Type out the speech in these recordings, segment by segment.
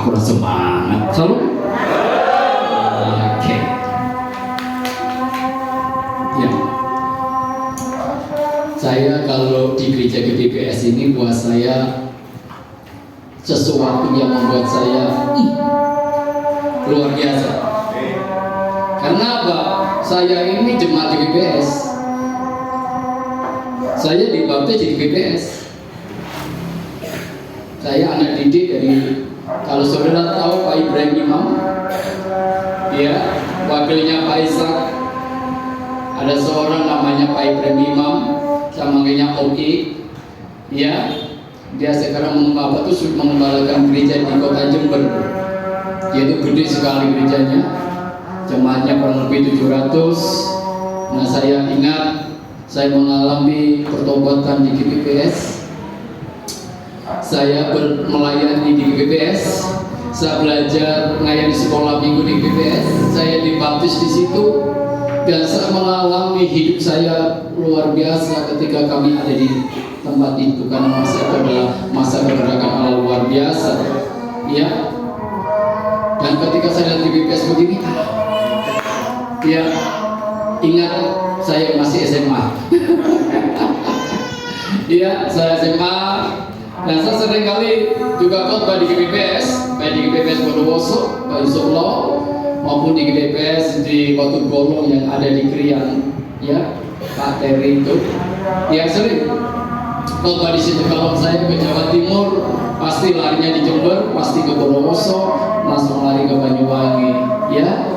kurang semangat. Selalu. Oke. Ya. Saya kalau di gereja GBPS ini buat saya sesuatu yang membuat saya luar biasa. Karena apa? Saya ini jemaat GBPS. Saya dibaptis di GBPS. Saya anak didik dari, kalau saudara tahu Pak Ibrahim Imam, ya, wakilnya Pak Ishak. Ada seorang namanya Pak Ibrahim Imam, sama kayaknya Oki, ya. Dia sekarang mengembalakan gereja di kota Jember. Yaitu gede sekali gerejanya, jemaatnya kurang lebih 700. Nah, saya ingat saya mengalami pertobatan di GBPS. Saya melayani di GBPS. Saya belajar ngayani sekolah minggu di GBPS. Saya dibaptis di situ dan saya mengalami hidup saya luar biasa ketika kami ada di tempat itu, karena masa itu adalah masa pergerakan Allah luar biasa, ya. Dan ketika saya lihat GBPS begini, ya, ingat saya masih SMA. Iya, saya SMA. Dan saya sering kali juga khotbah di GBPS, baik di GBPS Bondowoso, Pak Yusuflo, maupun di GBPS di Batu Golong yang ada di Krian, ya, Pak Teri itu, yang sering khotbah di situ. Kalau saya ke Jawa Timur, pasti larinya di Jember, pasti ke Bondowoso, langsung lari ke Banyuwangi, ya.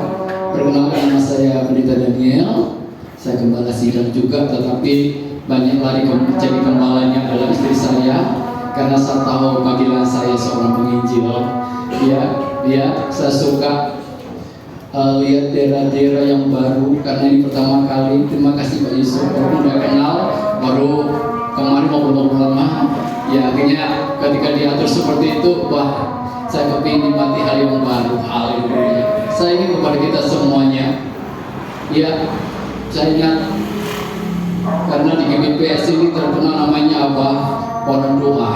Perkenalkan, nama saya Pendeta Daniel, saya gembala sidang juga, tetapi banyak lari jadi gembalanya adalah istri saya. Karena saya tahu panggilan saya seorang penginjil, ya, saya suka lihat daerah-daerah yang baru, karena ini pertama kali. Terima kasih Pak Yusuf, walaupun udah kenal, baru kemarin mau ngobrol lama, ya akhirnya ketika diatur seperti itu, wah, saya kepingin nikmati hal yang baru. Haleluya. Saya ingin kepada kita semuanya, ya, saya ingat karena di GBPS ini terkenal namanya apa? Orang doa.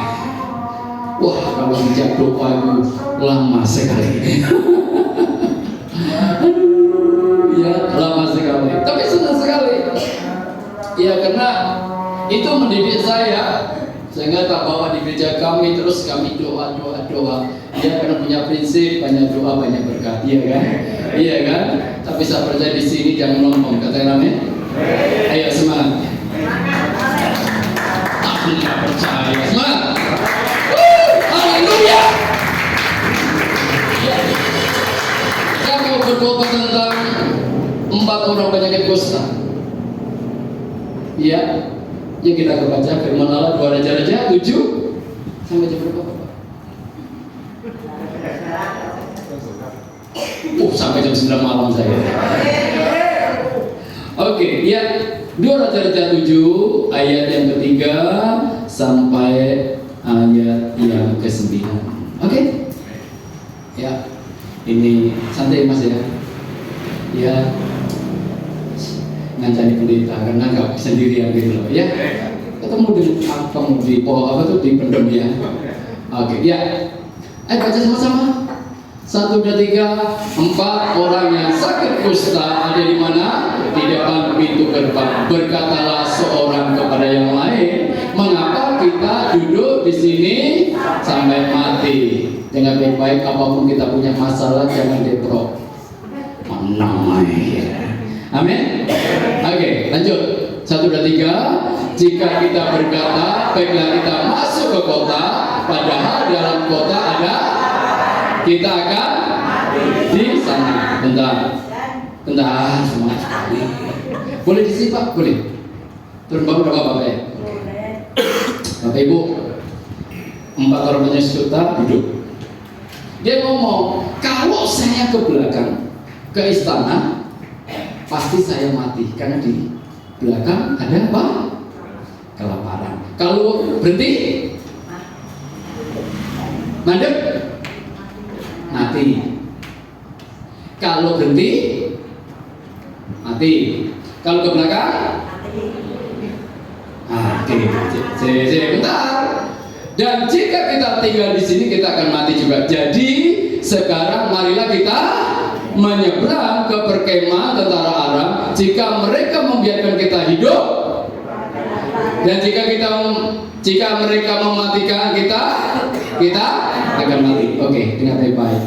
Wah, kalau sejak doa itu lama sekali. Ya, lama sekali. Tapi senang sekali. Ya, karena itu mendidik saya. Sehingga tak bawa di gereja kami, terus kami doa. Ya, karena punya prinsip banyak doa banyak berkat, iya kan? Iya kan? Tapi saya percaya di sini jangan ngomong, kata amin. Ayo semangat. Aku nggak percaya. Semangat. Haleluya. Saya mau berdoa tentang 4 orang penyakit kusta. Ya, yang kita baca firman Allah 2 Raja-Raja 7 sampai jam berapa Bapak? Sampai jam 9 malam saya. Oke, ya. 2 Raja-Raja 7 ayat yang ketiga sampai ayat yang ke-9. Oke? Ya. Ini santai Mas ya. Ya. Ngancani pendeta karena nggak sendirian gitu loh, ya. Ketemu di apa tuh di pendem ya. Oke, ya. Ayo baca sama-sama. 1, 2, 3, 4 orang yang sakit kusta ada di mana? Di depan pintu gerbang. Berkatalah seorang kepada yang lain, mengapa kita duduk di sini sampai mati? Dengan baik-baik, apapun kita punya masalah jangan deprok. Menang aja. Amin. Oke, lanjut. 1, 2, 3. Jika kita berkata, baiklah kita masuk ke kota, padahal dalam kota ada, kita akan di sana. Bentar, semangat sekali. Boleh disipak, boleh. Turun bangun udah Bapak ya. Bapak Ibu, 4 orang penyakit kusta duduk. Dia ngomong, kalau saya ke belakang ke istana, pasti saya mati karena di belakang ada apa? Kelaparan. Kalau berhenti, mandek, mati. Kalau berhenti, mati. Kalau ke belakang, mati. Bentar. Dan jika kita tinggal di sini, kita akan mati juga. Jadi Sekarang marilah kita menyeberang ke perkemahan tentara Aram. Jika mereka membiarkan kita hidup, dan jika mereka mematikan kita akan mati. Oke, dengar baik-baik.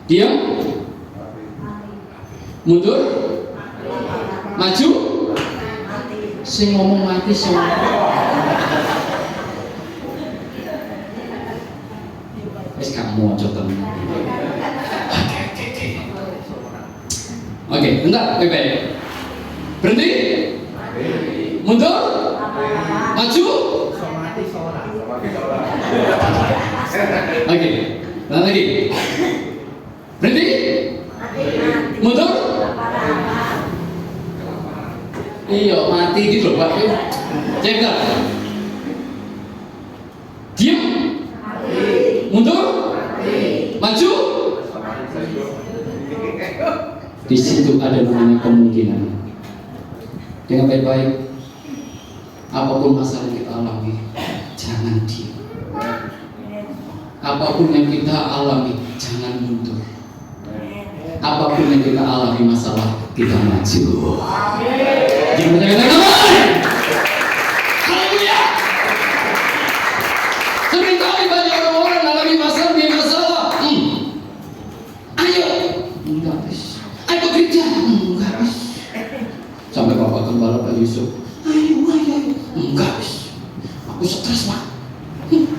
Diam, mundur, maju. Sing ngomong mati semua. Wis kamu aja temen. Oke, bentar, baik-baik. Berhenti. Mundur. Maju. Oke, lagi. Berhenti. Mundur. Iya, mati gitu Pak. Cek tak? Diam. Mundur. Maju. Di situ ada namanya kemungkinan. Dengan baik-baik. Apapun masalah yang kita alami, jangan diam. Apapun yang kita alami, jangan mundur. Apapun yang kita alami masalah, kita maju. Jangan haleluya. Seringkali banyak orang-orang alami masalah. Ayo, enggak bis. Ayo bekerja, enggak bis. Sampai Bapak Gembala Pak Yusuf, ayo, enggak bis. Aku stres Pak.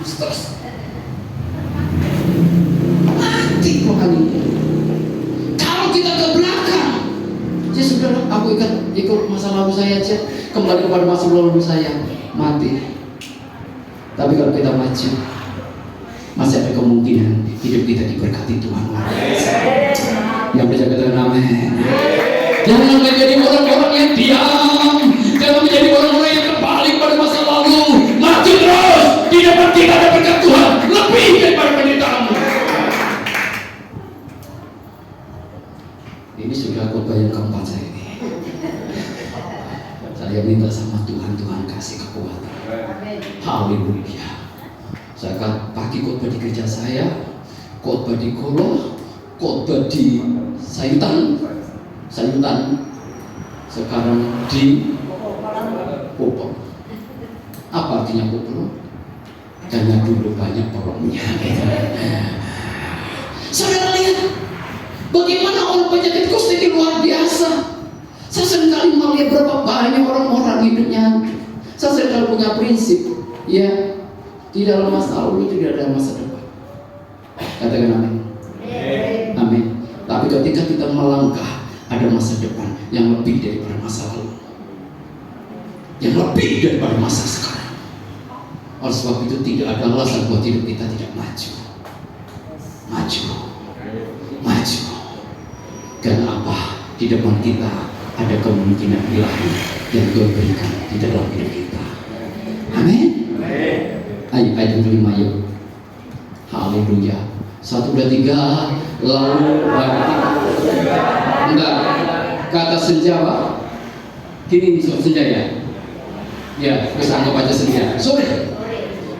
Stres. Mati kok kali ini. Kalau kita ke belakang, ya sudah, aku ikut masa lalu saya aja, kembali kepada masa lalu saya, mati. Tapi kalau kita maju, masih ada kemungkinan hidup kita diberkati Tuhan. Yang berjaga dengan amin. Jangan menjadi orang-orang yang diam. Jangan menjadi orang-orang yang kembali pada masa lalu. Maju terus. Di depan kita ada berkat Tuhan lebih daripada penderitaanmu. Ini sudah khotbah yang keempat saya ini. Saya minta sama Tuhan kasih kekuatan. Haleluya. Saya akan pagi khotbah di gereja saya, khotbah di Kolo, khotbah di Sayutan, sekarang di Popok. Apa artinya Popok? Karena dulu banyak polongnya. Saudara lihat bagaimana orang penyakit kusta ini luar biasa. Saya seringkali melihat berapa banyak orang-orang hidupnya. Saya seringkali punya prinsip, ya, di dalam masa lalu tidak ada masa depan. Katakan amin. Amin. Tapi ketika kita melangkah, ada masa depan yang lebih daripada masa lalu, yang lebih daripada masa sekarang. Oleh sebab itu tidak ada alasan buat hidup kita tidak maju. Karena apa? Di depan kita ada kemungkinan ilahi yang Tuhan berikan di dalam hidup kita. Amin. Ayo ayat yang kelima yuk. Haleluya. 1, 2, 3. Lalu bentar. Kata senja Pak. Gini nih senja ya. Ya, bisa anggap aja senja. Sore.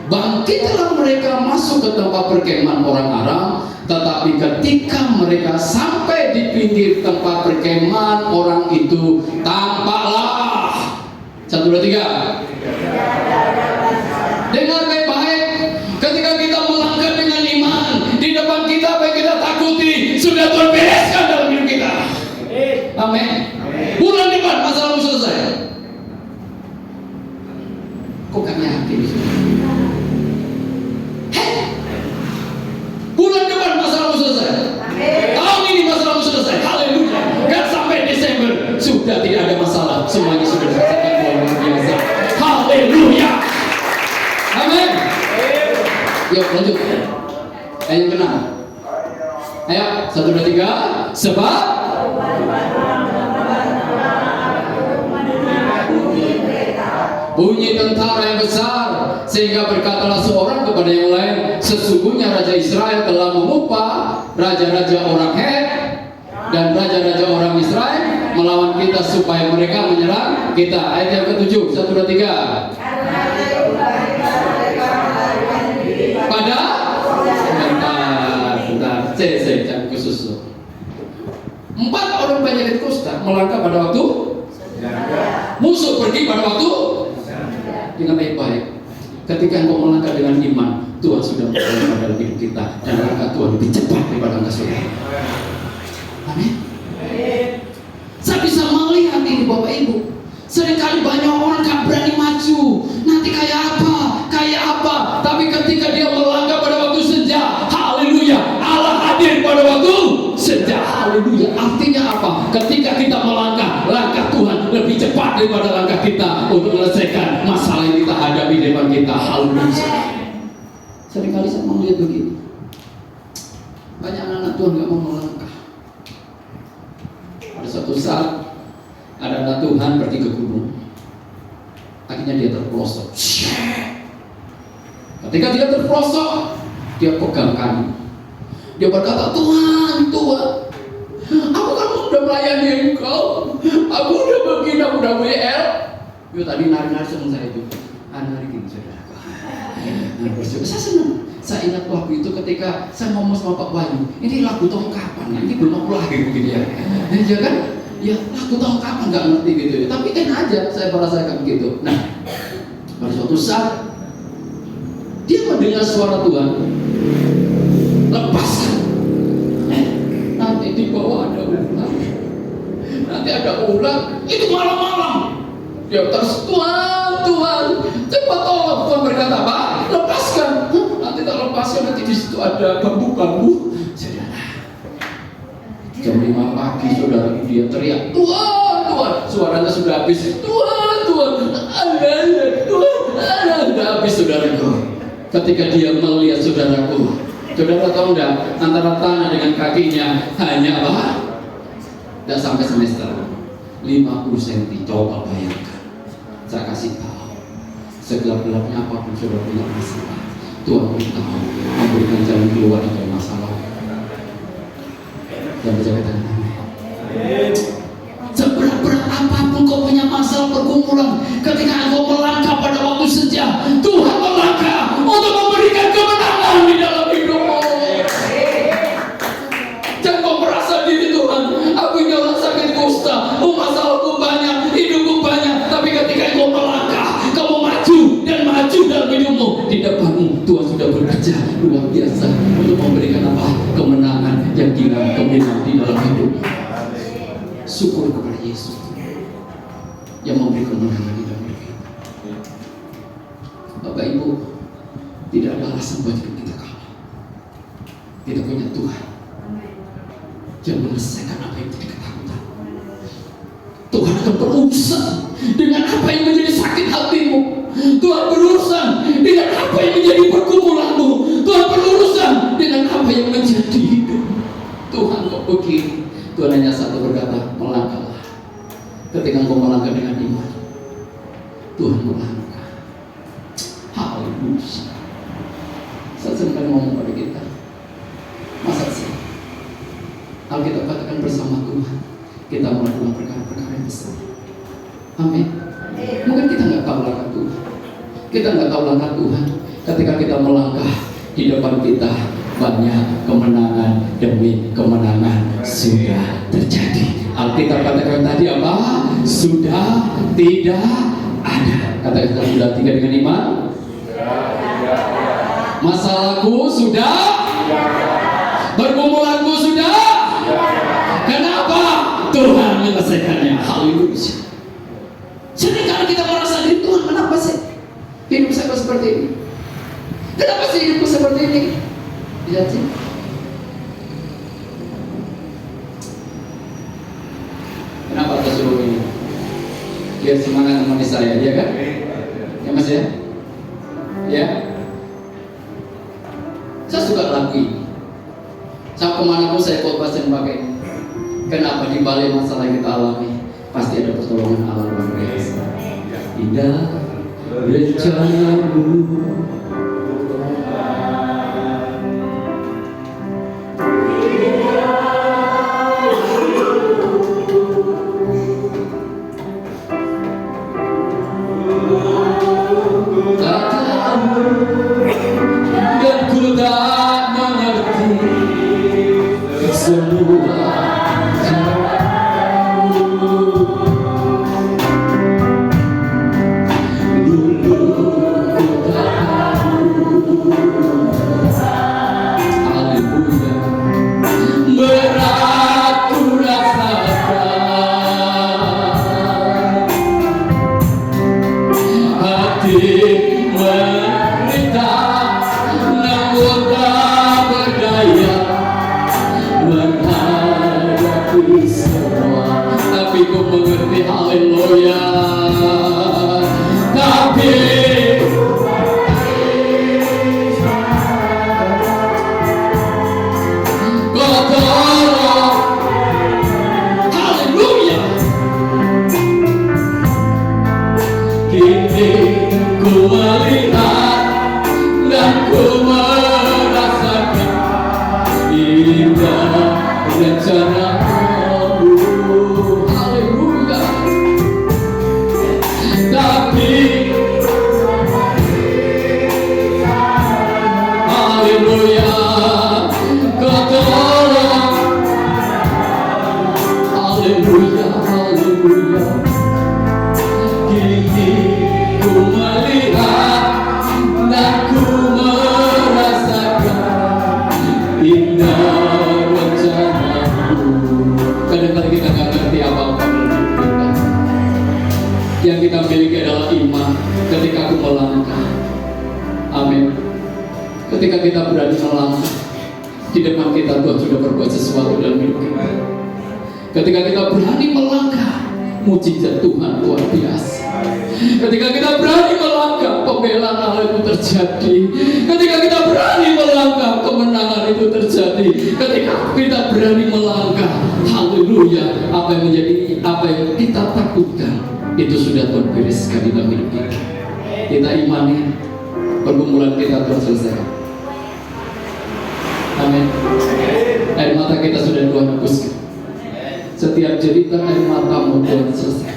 Bangkitlah mereka masuk ke tempat perkemahan orang Aram, tetapi ketika mereka sampai di pinggir tempat perkemahan orang itu, tampaklah 1, 2, 3. Dengar baik-baik, ketika kita melangkah dengan iman, di depan kita apa yang kita takuti sudah Tuhan bereskan dalam hidup kita. Amin. Bulan depan masalahmu selesai. Kok gak yakin? Bulan depan masalahmu selesai. Tahun ini masalahmu selesai. Haleluya. Gak sampai Desember sudah tidak ada masalah. Semuanya sudah selesai. Luar biasa. Haleluya. Amin. Yuk lanjut. Ayo kenal. Ayo 1, 2, 3. Sebab bunyi tentara yang besar, sehingga berkatalah seorang kepada yang lain, sesungguhnya Raja Israel telah mengupah raja-raja orang Het dan raja-raja orang Israel melawan kita supaya mereka menyerang kita. Ayat yang ke-7, 1, 2, 3. Pada bentar. Jangan khusus. 4 orang penyakit kusta melangkah pada waktu musuh pergi pada waktu. Dengan baik-baik. Ketika engkau melangkah dengan iman, Tuhan sudah berada dalam hidup kita, dan langkah Tuhan lebih cepat daripada langkah saudara. Amin. Saya bisa melihat ini Bapak Ibu. Seringkali banyak orang gak berani maju. Nanti kayak apa? Tapi ketika dia melangkah pada waktu senja, haleluya, Allah hadir pada waktu senja, haleluya. Artinya apa? Ketika kita melangkah, langkah Tuhan lebih cepat daripada langkah kita untuk menyelesaikan masalah yang kita hadapi di depan kita, haleluya. Seringkali saya melihat begini. Banyak anak Tuhan gak mau melangkah. Pada suatu saat ada anak Tuhan pergi ke gunung. Akhirnya dia terpelosok. Ketika dia terpelosok, dia pegang kayu. Dia berkata, Tuhan, aku kan udah melayani engkau. Aku udah begini, aku udah WL. Yuk tadi nari-nari sama saya itu. Nari gini saudara. Saya senang. Saya ingat waktu itu ketika saya ngomong sama Pak Wahyu, ini lagu tahun kapan? Ini belum aku lagi begini ya. Ya kan? Ya lagu tahun kapan nggak ngerti gitu ya. Tapi enak aja saya merasakan gitu. Nah, pada suatu saat dia mendengar suara Tuhan, lepaskan. Nanti di bawah ada ular. Nanti ada ular. Itu malam-malam. Dia terus Tuhan, cepat tolong. Tuhan berkata apa? Lepaskan. Nanti tak lepaskan, nanti di situ ada bambu-bambu. Jam 5 pagi saudara dia teriak, Tuhan, suaranya sudah habis. Tuhan, sudah habis saudaraku. Ketika dia melihat saudaraku, saudara tahu enggak, antara tanah dengan kakinya hanya apa? Tidak sampai semester 50 cm. Coba bayangkan. Saya kasih tahu, segelap-gelapnya apapun saudara punya masalah, Tuhan beritahu memberikan jalan keluar dari masalah. Dan berjaga tangan. Seberat-berat apapun kau punya masalah pergumulan, ketika engkau melangkah pada waktu senja, Tuhan melangkah untuk memberikan kemenangan di dalam hidupmu. Jangan kau merasa diri Tuhan, aku ini orang sakit kusta, masalahku banyak, hidupku banyak. Tapi ketika engkau melangkah, kamu maju dan maju dalam hidupmu, di depanmu Tuhan sudah bekerja luar biasa untuk memberikan apa? Kemenangan yang gila, kemenangan di dalam hidup. Syukur kepada Yesus yang memberi kemenangan di dalam hidup kita. Bapak Ibu, tidak ada alasan buat hidup kita kalah. Kita punya Tuhan yang menyelesaikan apa yang menjadi ketakutan. Tuhan akan berurusan dengan apa yang menjadi sakit hatimu. Tuhan berurusan dengan apa yang menjadi pergumulanmu. Tuhan berurusan dengan apa yang menjadi hidup. Tuhan kok begini? Tuhan hanya satu berkata, melangkahlah. Ketika engkau melangkah dengan iman, Tuhan melangkah. Haleluya. Saya sedang ngomong pada kita, masa sih Alkitab katakan bersama Tuhan kita melakukan perkara-perkara yang besar. Amin. Mungkin kita nggak tahu langkah Tuhan. Kita nggak tahu langkah Tuhan. Ketika kita melangkah, di depan kita banyak kemenangan demi kemenangan sudah terjadi. Alkitab katakan tadi apa? Sudah tidak ada. Katakan sudah tiga dengan iman. Masalahku sudah, pergumulanku sudah. Kenapa? Tuhan menyelesaikannya. Haleluya. Seringkali kita merasa diri Tuhan, kenapa sih hidup saya seperti ini? Kenapa sih hidupku seperti ini? Lihat sih. Kenapa kita suruh ini? Biar semangat menemani saya, ya kan? Ya Mas ya? Ya? Saya suka lagu ini. Saya kemanapun saya khotbah saya pakai. Kenapa di balik masalah yang kita alami pasti ada pertolongan Allah luar biasa. Indah rencanamu. Dan ku tak mengerti semua dulu ku tak tahu. Haleluya. Berat ku rasakan, hati menderita, namun tak berdaya menghadapi semua. Tapi ku mengerti, haleluya. Tapi kau tolong, haleluya. Kini ku melihat dan ku merasakan indah rencana-Mu, haleluya. Tapi haleluya, Kau tolong, haleluya, haleluya. Kini ku melihat dan ku merasakan indah rencana-Mu. Kadang-kadang kita gak ngerti apa-apa dalam hidup kita. Yang kita miliki adalah iman ketika aku melangkah. Amin. Ketika kita berani melangkah, di depan kita Tuhan sudah berbuat sesuatu dalam hidup kita. Ketika kita berani melangkah, mujizat Tuhan luar biasa. Ketika kita berani melangkah, pembelaan Allah itu terjadi. Ketika kita berani melangkah, kemenangan itu terjadi. Ketika kita berani melangkah, haleluya, apa yang kita takutkan itu sudah Tuhan bereskan di dalam hidup kita. Kita imani pergumulan kita telah selesai. Amin. Air mata kita sudah Tuhan hapuskan. Setiap jeritan air matamu Tuhan selesai.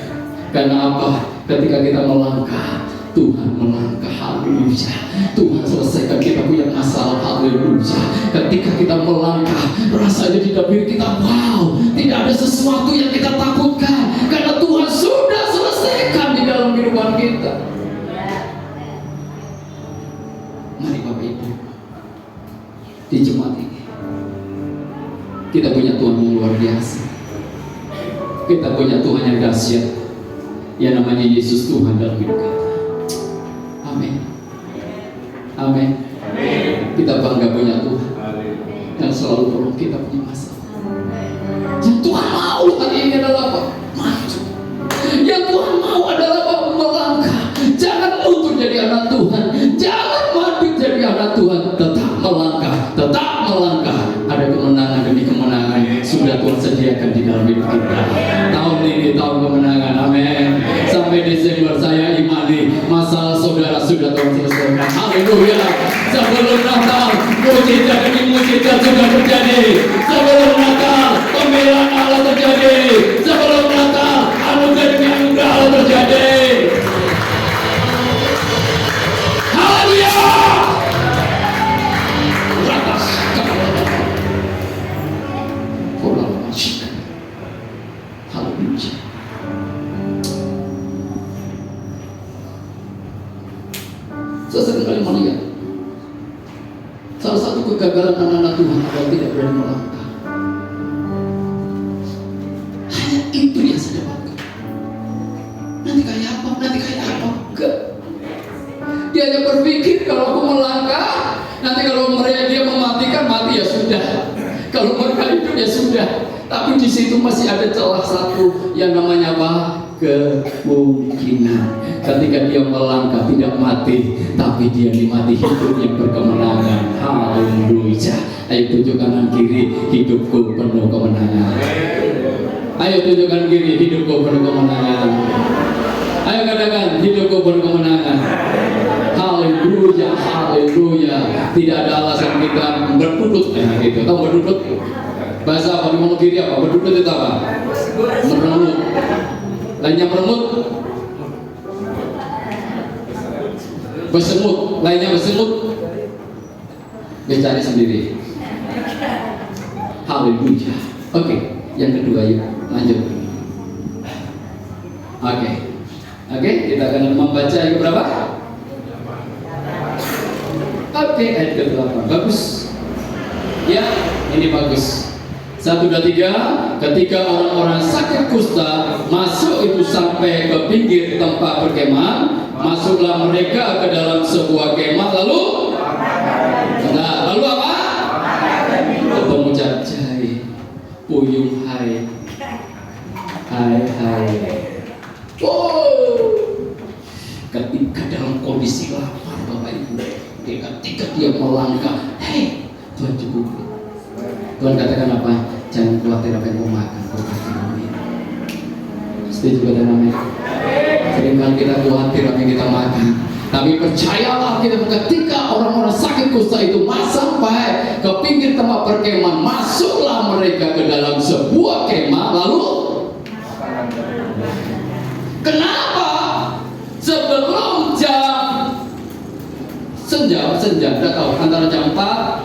Karena apa? Ketika kita melangkah, Tuhan melangkah, haleluya. Tuhan selesaikan kita punya masalah, haleluya. Ketika kita melangkah, rasanya di dalam diri kita, wow, tidak ada sesuatu yang kita takutkan, karena Tuhan sudah selesaikan di dalam kehidupan kita. Mari Bapak Ibu, di jemaat ini kita punya Tuhan yang luar biasa. Kita punya Tuhan yang dahsyat, yang namanya Yesus Tuhan dalam hidup kita. Amin. Amin. Kita bangga punya Tuhan yang selalu tolong kita punya masalah. Yang Tuhan mau hari ini adalah apa? Maju. Yang Tuhan mau adalah apa? Melangkah. Jangan mundur jadi anak Tuhan. Jangan mati jadi anak Tuhan. Tetap melangkah. Tetap melangkah. Ada kemenangan demi kemenangan sudah Tuhan sediakan di dalam hidup kita. Tahun ini tahun kemenangan, amin. Sampai Desember saya imani masalah saudara sudah Tuhan selesaikan. Haleluya. Sebelum Natal mujizat demi mujizat sudah terjadi. Sebelum Natal pembelaan Allah terjadi. Sebelum Natal anugerah demi anugerah Allah terjadi. Haleluya. Ratas haleluya. Saya sering kali melihat salah satu kegagalan anak-anak Tuhan adalah tidak berani melangkah. Hanya itu yang saya dapatkan. Nanti kayak apa? Enggak. Dia hanya berpikir kalau aku melangkah, nanti kalau mereka dia mematikan, mati ya sudah. Kalau mereka hidup ya sudah. Tapi di situ masih ada celah satu yang namanya apa? Kemungkinan. Ketika dia melangkah tidak mati, tapi dia nikmati hidup yang berkemenangan. Haleluya. Ayo tunjuk kanan kiri, hidupku penuh kemenangan. Ayo tunjukkan kiri, hidupku penuh kemenangan. Ayo katakan, hidupku penuh kemenangan. Haleluya, haleluya. Tidak ada alasan kita berduduk gitu. Tahu berduduk? Bahasa apa? Di ngomong kiri apa? Berduduk itu apa? Meremut. Lainnya meremut. Bersemut. Lainnya bersemut. Dia cari sendiri. Haleluya. Oke, yang kedua yuk lanjut. Oke, kita akan membaca ayat berapa? Oke, ayat ke-8. Bagus. Ya, ini bagus. 1, 2, 3. Ketika orang-orang sakit kusta masuk itu sampai ke pinggir tempat perkemahan, masuklah mereka ke dalam sebuah kemah, lalu apa? Ketemu jajai, puyung hai. Ketika dalam kondisi lapar, Bapak Ibu, ketika dia melangkah, hei, Tuhan cukup. Tuhan katakan apa? Jangan khawatir apa yang mau makan, kau pasti mau minum. Setuju pada namanya. Seringkali kita khawatir apa yang kita makan, tapi percayalah kita, ketika orang-orang sakit kusta itu sampai ke pinggir tempat perkemahan, masuklah mereka ke dalam sebuah kemah, lalu kenapa sebelum jam senja, tidak tahu, antara jam 4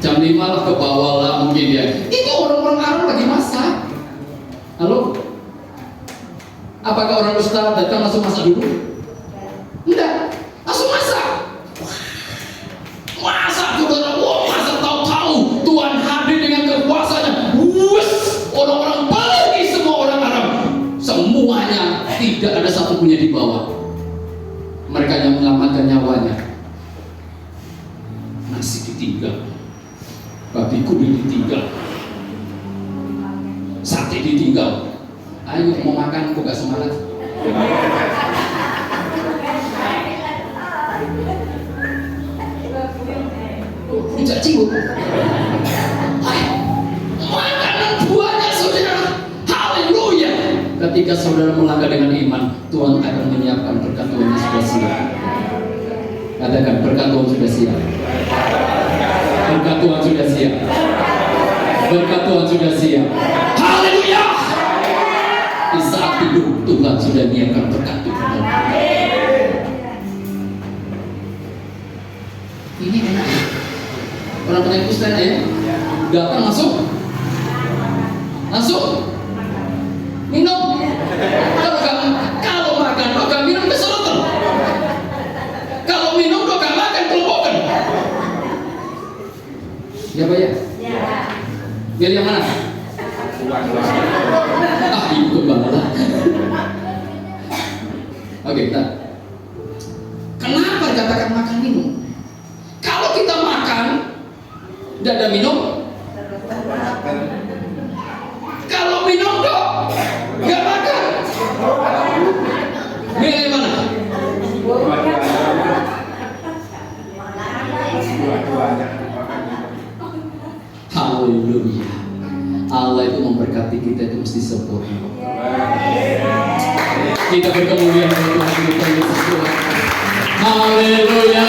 jam 5 lah ke bawah lah mungkin ya, itu orang-orang Arab lagi masak. Halo? Apakah orang kusta datang langsung masak dulu? Enggak, langsung masak. Masak juga, masak tahu-tahu Tuhan hadir dengan kekuasaannya. Orang-orang pergi, semua orang Arab, semuanya tidak ada satupun yang dibawa. Mereka yang menyelamatkan nyawanya. Nasi ditinggal, babi kudu ditinggal, sate ditinggal. Ayo mau makan, kok gak semangat? Tidak cium. Makanan buahnya saudara. Haleluya. Ketika saudara melangkah dengan iman, Tuhan akan menyiapkan berkat Tuhan yang sudah siap. Katakan, berkat Tuhan sudah siap. Berkat Tuhan sudah siap. Berkat Tuhan sudah siap. Haleluya. Di saat hidup Tuhan sudah menyiapkan berkat Tuhan. Ini enak. Orang penyakit kusta ya, datang langsung minum. Kalau makan lo gak minum keserotan. Kalau minum lo gak makan kelompokan. Ya Pak ya? Biar yang mana? Ibu kembali. Oke, kita. Kenapa dikatakan makan minum? Kalau kita makan, tidak ada minum. Kalau minum dong, nggak makan. Milih mana? Haleluya. Allah itu memberkati kita itu mesti sempurna. Kita berkemuliaan dengan Tuhan kita Yesus Tuhan. Haleluya.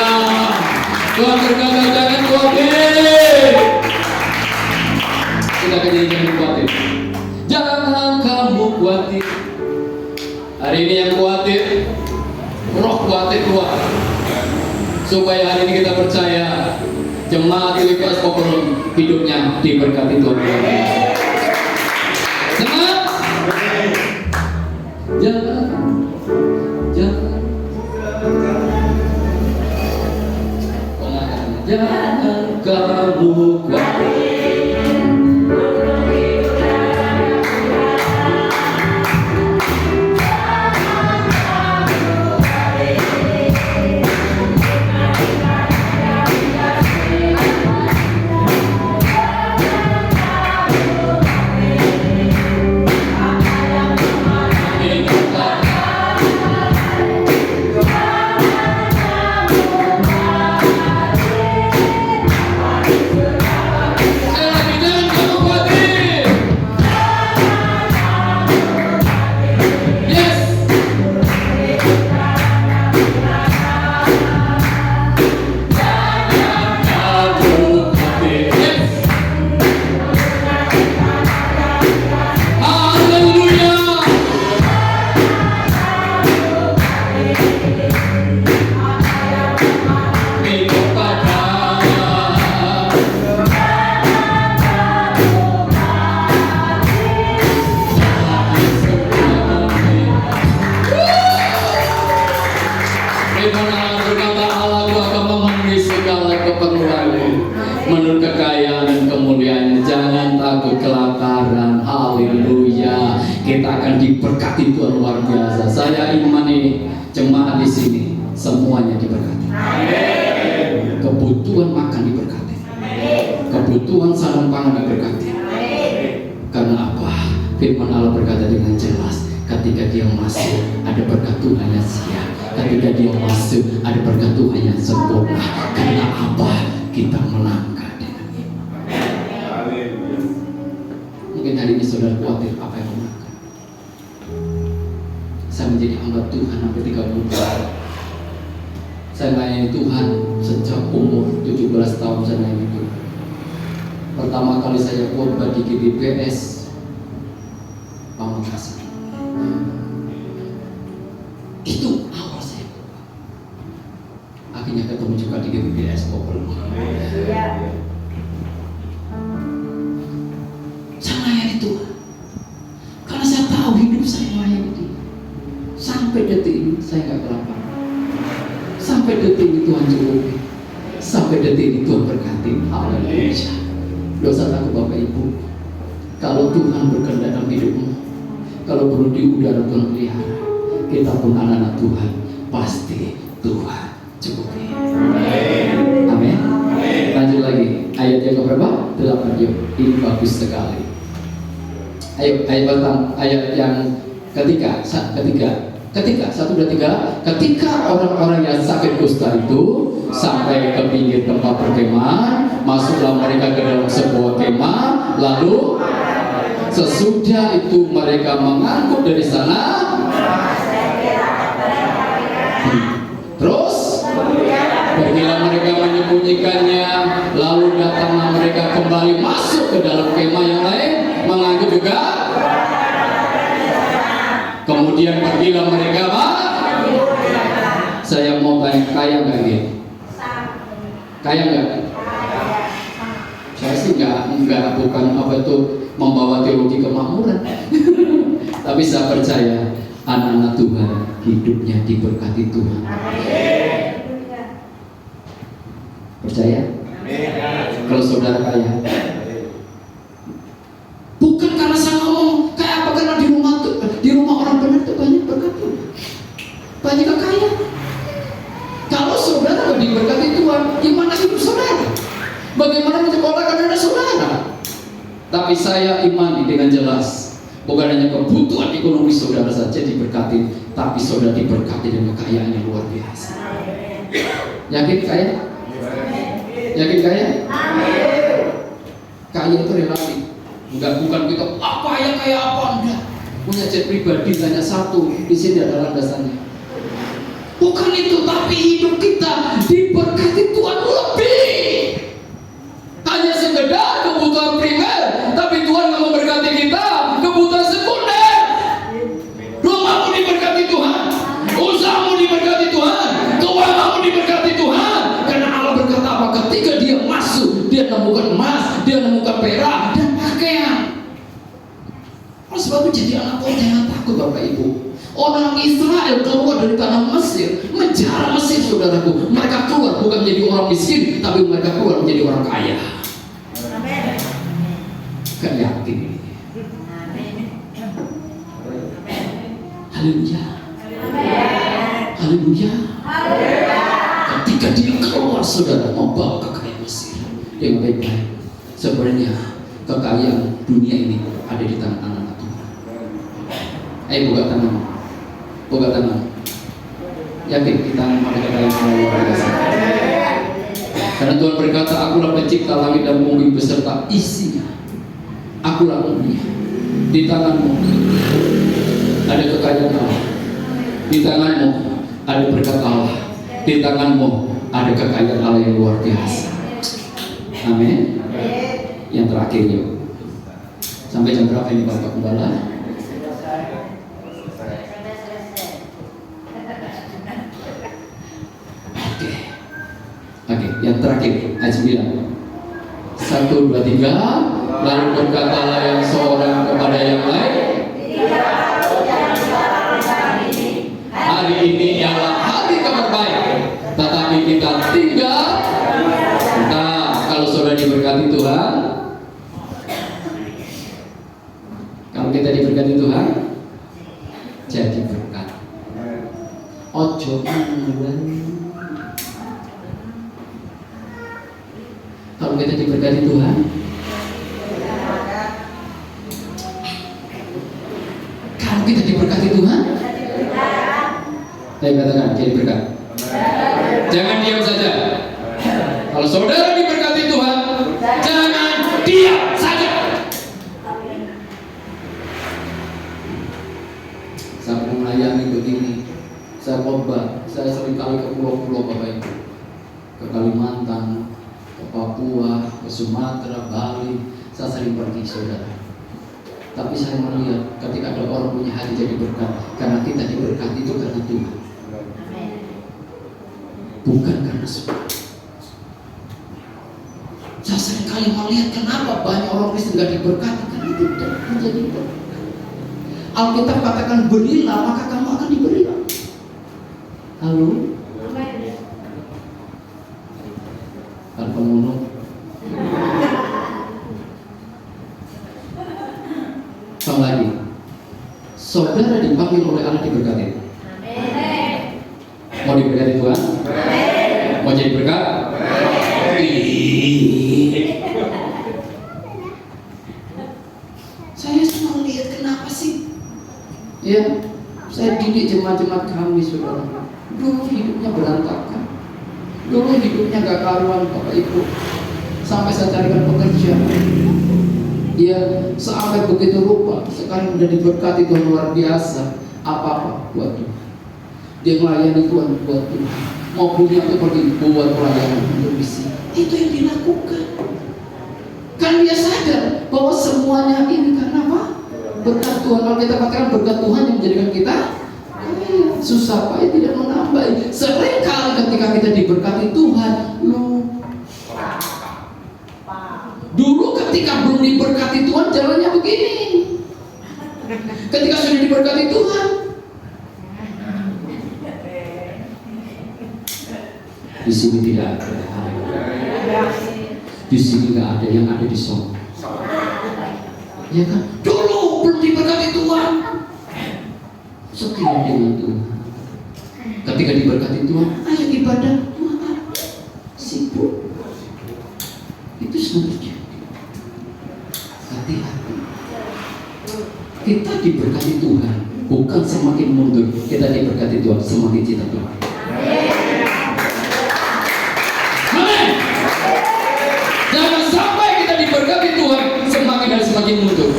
Tuhan berkata jangan khawatir. Kita akan jadi jangan khawatir. Jangan kamu khawatir. Hari ini yang khawatir, roh khawatir keluar. Supaya hari ini kita percaya jemaat IWPS Populum hidupnya diberkati Tuhan. Semangat. Jangan kamu khawatir. diberkati Tuhan luar biasa. Saya imani jemaat di sini semuanya diberkati. Kebutuhan makan diberkati. Kebutuhan sarana pangan diberkati. Karena apa? Firman Allah berkata dengan jelas, ketika dia masuk ada berkat Tuhan yang sia. Ketika dia masuk ada berkat Tuhan yang sempurna. Karena apa? Kita melangkah dengan iman. Mungkin hari ini saudara khawatir apa yang melangkah. Saya menjadi hamba Tuhan sampai 30 tahun. Saya melayani Tuhan sejak umur 17 tahun saya melayani Tuhan. Pertama kali saya khotbah di GBPS Pamekasan. Itu awal saya. Akhirnya ketemu juga di GBPS Popel. Saya melayani Tuhan karena saya tahu hidup saya melayani Dia. Sampai detik ini saya gak kelaparan. Sampai detik ini Tuhan cukupi. Sampai detik ini Tuhan berkati. Haleluya. Dosa takut Bapak Ibu, kalau Tuhan berkehendak dalam hidupmu, kalau perlu di udara Tuhan pelihara, kita pun anak-anak Tuhan, pasti Tuhan cukupi. Amin. Lanjut lagi, ayat yang keberapa? 8. Yuk, ini bagus sekali. Ayo, ayat yang ketiga, 1, 2, 3. Ketika orang-orang yang sakit kusta itu sampai ke pinggir tempat perkemahan, masuklah mereka ke dalam sebuah kemah. Lalu sesudah itu mereka mengangkut dari sana. Terus pergilah mereka menyembunyikannya. Lalu datanglah mereka kembali masuk ke dalam kemah yang lain, mengangkut juga. Kemudian pergilah mereka, Pak. Saya mau tanya, kaya nggak dia? Kaya nggak? Saya sih nggak, bukan apa itu membawa teologi kemakmuran. Tapi saya percaya anak-anak Tuhan hidupnya diberkati Tuhan. Percaya? Kalau saudara kaya, bukan karena saya ngomong kayak apa, karena di rumah orang benar itu banyak berkat Tuhan, banyak kekayaan. Kalau saudara nggak diberkati Tuhan, gimana hidup saudara? Bagaimana menyekolahkan anak saudara? Tapi saya imani dengan jelas, bukan hanya kebutuhan ekonomi saudara saja diberkati, tapi saudara diberkati dengan kekayaan yang luar biasa. Yakin kaya? Yakin kaya? Kaya itu relatif. Bukan kita kaya apa enggak. Punya jet pribadi hanya satu, di sini ada landasannya. Bukan itu, tapi hidup kita diberkati Tuhan lebih. Hanya sekedar kebutuhan primer, tapi Tuhan nggak memberkati kita kebutuhan sekunder. Rumahmu diberkati Tuhan, usahamu diberkati Tuhan, keuanganmu diberkati Tuhan. Karena Allah berkata apa? Ketika dia masuk, dia menemukan emas, dia menemukan perak dan pakaian. Oleh sebab itu jadi anak Tuhan jangan takut Bapak Ibu. Orang Israel keluar dari tanah Mesir, menjara Mesir saudaraku. Mereka keluar bukan menjadi orang miskin, tapi mereka keluar menjadi orang kaya. Amin. Gak yakin ini. Haleluya. Haleluya. Ketika dia keluar saudara membawa kekayaan Mesir yang baik-baik. Sebenarnya kekayaan dunia ini ada di tangan anak-anak Tuhan. Ayo buka tangan. Buka tangan. Yakin di tangan mereka yang luar biasa. Karena Tuhan berkata, akulah pencipta langit dan bumi beserta isinya. Akulah bumi. Di tanganmu ada kekayaan Allah. Di tanganmu ada berkat Allah. Di tanganmu ada kekayaan Allah yang luar biasa. Amin. Yang terakhir yuk. Sampai jam berapa ini Bapak Gembala? Oke, yang terakhir ayat 9. 1, 2, 3. Lalu berkatalah yang seorang kepada yang lain, hari ini ialah hari kabar baik, tetapi kita tinggal. Nah, kalau saudara diberkati Tuhan, kalau kita diberkati Tuhan, Kalau kita diberkati Tuhan, kalau kita diberkati Tuhan, saya katakan jadi berkat. Jangan diam saja. Kalau saudara diberkati Tuhan, jangan diam saja. Saya melayani begini, saya khotbah, saya sering kali ke pulau-pulau Bapak Ibu, ke Kalimantan, ke Papua, ke Sumatera, Bali, saya sering pergi saudara. Tapi saya melihat ketika ada orang punya hati jadi berkat, karena kita diberkati itu karena Tuhan, bukan karena semua. Saya sering kali melihat kenapa banyak orang Kristen tidak diberkati, karena tidak menjadi berkat. Alkitab katakan berilah maka kamu akan diberi. Halo? Kan pengunung. Sama lagi. Saudara dipanggil oleh Allah diberkati. Mau diberkati Tuhan? Mau jadi berkat? Saya cuma lihat kenapa sih? Ya, saya didik jemaat-jemaat kami saudara. Dulu hidupnya berantakan. Dulu hidupnya gak karuan Bapak Ibu. Sampai saya carikan pekerjaan. Ya, sampai begitu rupa. Sekarang udah diberkati Tuhan luar biasa. Apa-apa buat Tuhan. Dia melayani Tuhan buat Tuhan. Mau punya itu pergi buat pelayanan untuk misi. Itu yang dilakukan. Kan dia sadar bahwa semuanya ini karena apa? Berkat Tuhan. Kalau kita katakan berkat Tuhan yang menjadikan kita susah payah tidak menambah. Sering kali ketika kita diberkati Tuhan, dulu ketika belum diberkati Tuhan jalannya begini. Ketika sudah diberkati Tuhan, di sini tidak ada. Di sini nggak ada, yang ada di sana. Ya kan? Dulu belum diberkati Tuhan, sekian dengan Tuhan. Ketika diberkati Tuhan, ayo ibadah, maaf, sibuk. Itu semua terjadi. Hati-hati. Kita diberkati Tuhan, bukan semakin mundur. Kita diberkati Tuhan, semakin cinta Tuhan. Amin. Jangan sampai kita diberkati Tuhan, semakin dan semakin mundur.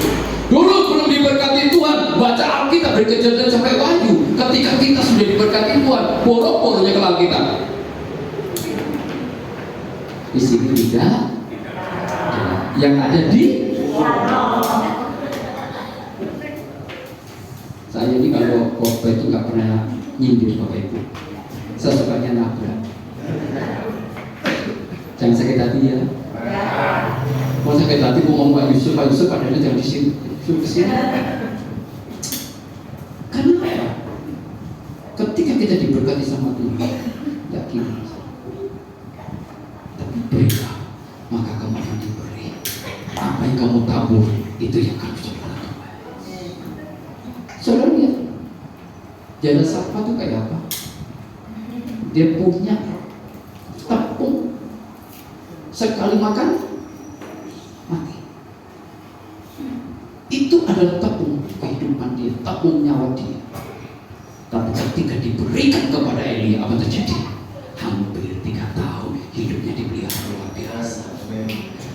Dulu belum diberkati Tuhan, baca Alkitab dari Kejadian sampai Wahyu. Ketika kita sudah diberkati Tuhan, poro-poronya ke Alkitab. Di sini tidak. Yang ada di saya ini kalau khotbah itu nggak pernah nyindir Bapak Ibu. Saya sukanya nabrak. Jangan sakit hati ya. Mau sakit hati ngomong Pak Yusuf padahal jangan di sini. Kesini. Karena apa? Ketika kita diberkati sama Tuhan, tidak kira. Tapi berilah, maka kamu akan diberi. Apa yang kamu tabur, itu yang kamu coba lakukan. Saudara lihat, Jana Sapa itu kayak apa? Dia punya tepung, sekali makan mati. Itu adalah tepung kehidupan dia, tepung nyawa dia. Tapi ketika diberikan kepada Elia, apa terjadi? Hampir 3 tahun hidupnya dipelihara luar biasa.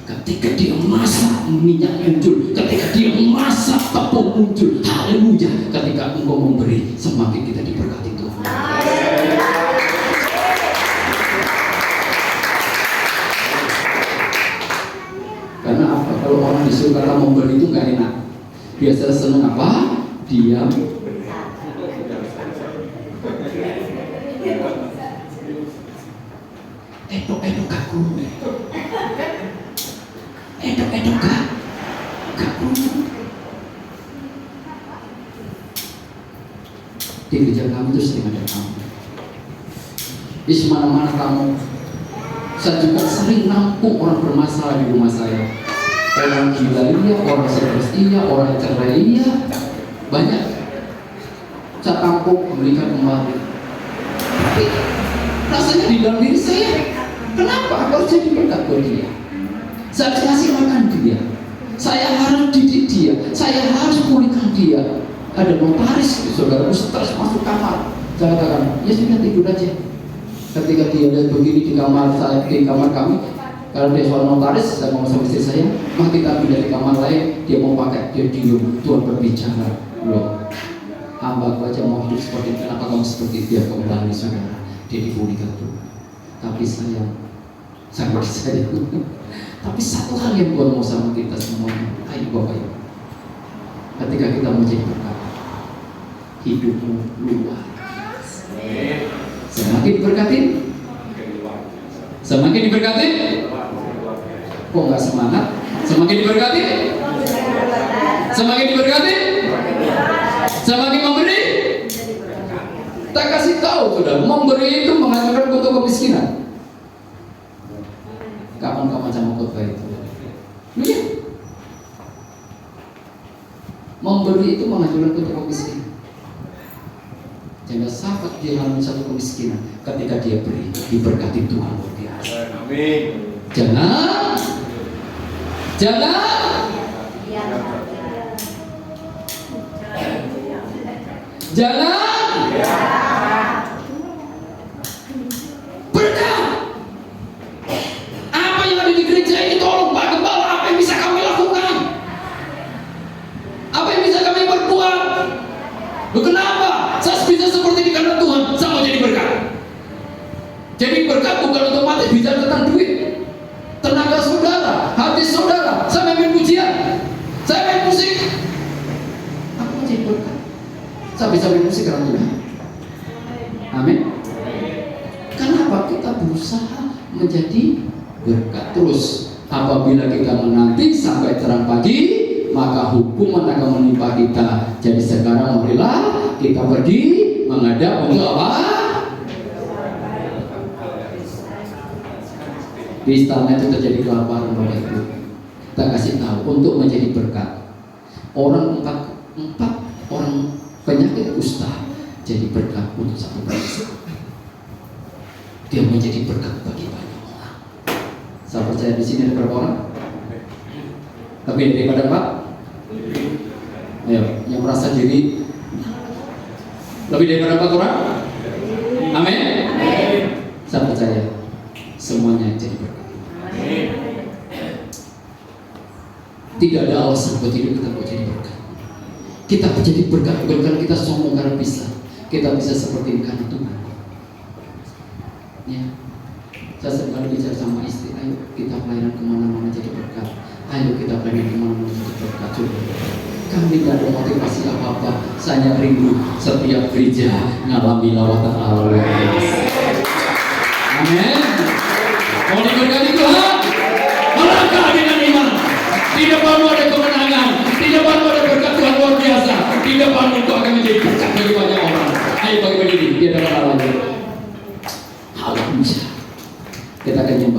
Ketika dia masak, minyak muncul. Ketika dia masak, tepung muncul. Haleluya. Ketika engkau memberi, semakin kita diberkati Tuhan. Karena apa? Kalau orang disuruh kata memberi itu gak enak. Biasanya senang apa? Diam. Edok gak kurung. Edok gak kurung. Di gereja kamu itu sering ada kamu. Di semana-mana kamu. Saya juga sering nampung orang bermasalah di rumah saya. Orang gila iya, orang stres iya, orang cerai iya. Banyak. Saya tampung, berikan kembali. tapi rasanya di dalam diri saya, kenapa aku harus jadi berkat buat dia? Saya harus kasih makan dia, saya harus didik dia, saya harus pulihkan dia. Ada notaris, saudara stres masuk kamar, saya katakan, ya sudah tidur aja. Ketika dia lihat begini di kamar saya, di kamar kami, kalau dia soal notaris, saya ngomong sama istri saya, mah kita pindah di kamar lain, dia mau pakai, dia diem, Tuhan berbicara, loh, hamba aku aja mau hidup seperti itu, kenapa kamu seperti dia kembali saudara? Dia dipulihkan tuh, tapi saya tapi satu hal yang Tuhan mau sama kita semuanya, ayo Bapak Ibu, ketika kita menjadi berkat, hidupmu luar biasa. Semakin diberkati, semakin diberkati. Kok nggak semangat? Semakin diberkati, semakin diberkati, semakin memberi. Tak kasih tahu sudah, memberi itu menghancurkan kota kemiskinan. Kapan-kapan sama khotbah itu? Iya. Memberi itu menghancurkan kota kemiskinan. Jangan sahabat dia mengalami satu kemiskinan, ketika dia beri, diberkati Tuhan luar biasa. Amin. Jangan. Berkat. Apa yang ada di gereja ini, tolong Pak Gembala, apa yang bisa kami lakukan? Apa yang bisa kami berbuat? Kenapa? Saya bisa seperti ini karena Tuhan, saya mau jadi berkat. Jadi berkat bukan otomatis bicara tentang duit. Tenaga saudara, hati saudara, saya main pujian, saya main musik, aku mau jadi berkat. Saya bisa main musik karena Tuhan. Amin. Kenapa kita berusaha menjadi berkat terus? Apabila kita menanti sampai terang pagi, maka hukuman akan menimpa kita. Jadi sekarang marilah kita pergi menghadap untuk apa? Di istana itu terjadi kelaparan Bapak Ibu. Kita kasih tahu untuk menjadi berkat. Orang empat orang penyakit kusta jadi berkat untuk satu bangsa. Dia menjadi berkat bagi banyak orang. Saya percaya di sini ada berapa orang? Lebih daripada Pak? Ayo, yang merasa diri lebih daripada 4 orang? Amin. Saya percaya semuanya jadi berkat. Tidak ada alasan buat hidup kita buat jadi berkat. Kita menjadi berkat bukan karena kita sombong karena bisa. Kita bisa seperti ini karena Tuhan. Ya, saya sering kali bicara sama istri, ayo kita pelayanan kemana-mana jadi berkat. Ayo kita pelayanan kemana-mana jadi berkat. Kami tidak ada motivasi apa-apa. Saya rindu setiap gereja ngalami lawatan Allah. Amin. Mau diberkati Tuhan, melangkah dengan iman. Di depanmu ada kemenangan, di depanmu ada berkat Tuhan luar biasa. Di depanmu itu akan menjadi berkat bagi banyak orang. Ayo bagi berdiri di hadapan Allah. Haleluya. Kita akan nyembah.